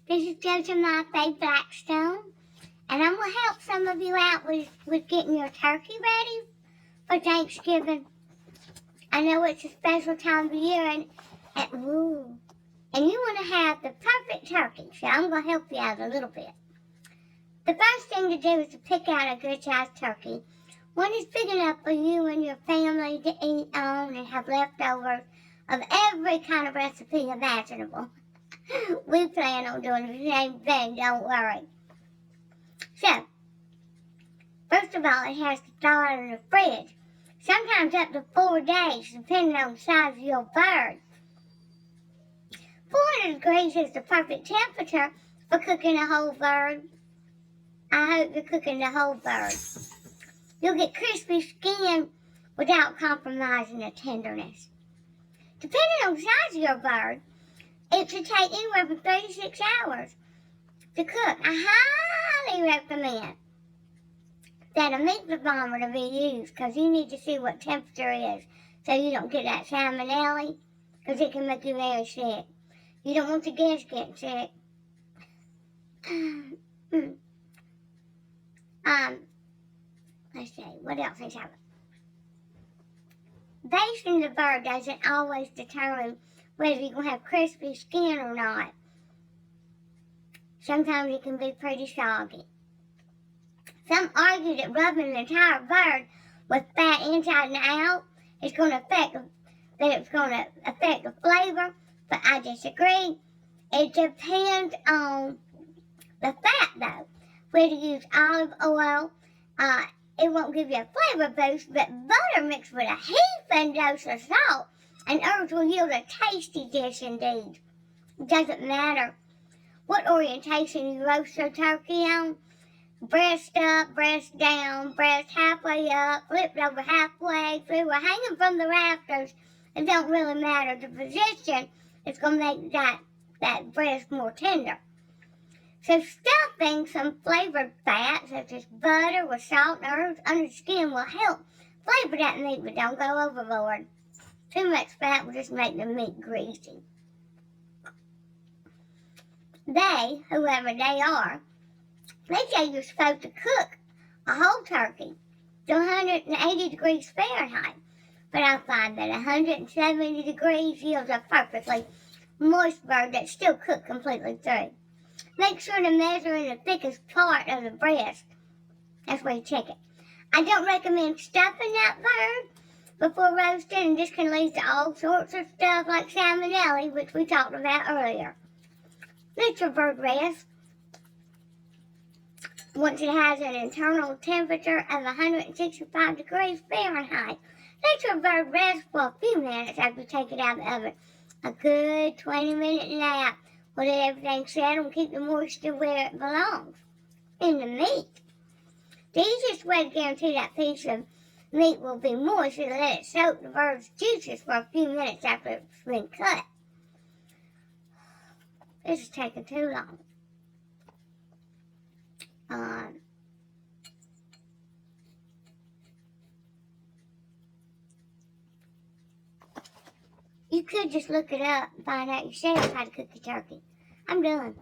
This is Josemiah Faye Blackstone, and I'm going to help some of you out with getting your turkey ready for Thanksgiving. I know it's a special time of year, and you want to have the perfect turkey, so I'm going to help you out a little bit. The first thing to do is to pick out a good-sized turkey. One is big enough for you and your family to eat on and have leftovers of every kind of recipe imaginable. We plan on doing the same thing, don't worry. So, first of all, it has to thaw out in the fridge. Sometimes up to 4 days, depending on the size of your bird. 400 degrees is the perfect temperature for cooking a whole bird. I hope you're cooking the whole bird. You'll get crispy skin without compromising the tenderness. Depending on the size of your bird, it should take anywhere from 3 to 6 hours to cook. I highly recommend that a meat thermometer be used because you need to see what temperature is so you don't get that salmonella because it can make you very sick. You don't want the guests getting sick. Let's see, what else is happening? Basting the bird doesn't always determine whether you're going to have crispy skin or not. Sometimes it can be pretty soggy. Some argue that rubbing the entire bird with fat inside and out is going to affect the flavor, but I disagree. It depends on the fat, though. Whether you use olive oil, it won't give you a flavor boost, but butter mixed with a heaping dose of salt and herbs will yield a tasty dish indeed. It doesn't matter what orientation you roast your turkey on. Breast up, breast down, breast halfway up, flipped over halfway through, or hanging from the rafters. It don't really matter. The position is going to make that breast more tender. So stuffing some flavored fat, such as butter with salt and herbs under the skin, will help flavor that meat, but don't go overboard. Too much fat will just make the meat greasy. They, whoever they are, they say you're supposed to cook a whole turkey to 180 degrees Fahrenheit, but I find that 170 degrees yields a perfectly moist bird that's still cooked completely through. Make sure to measure in the thickest part of the breast. That's where you check it. I don't recommend stuffing that bird before roasting, and this can lead to all sorts of stuff like salmonella, which we talked about earlier. Let your bird rest. Once it has an internal temperature of 165 degrees Fahrenheit, let your bird rest for a few minutes after you take it out of the oven. A good 20-minute nap will let everything settle and keep the moisture where it belongs, in the meat. The easiest way to guarantee that piece of meat will be moist is to let it soak the bird's juices for a few minutes after it's been cut. This is taking too long. You could just look it up and find out yourself how to cook a turkey. I'm done.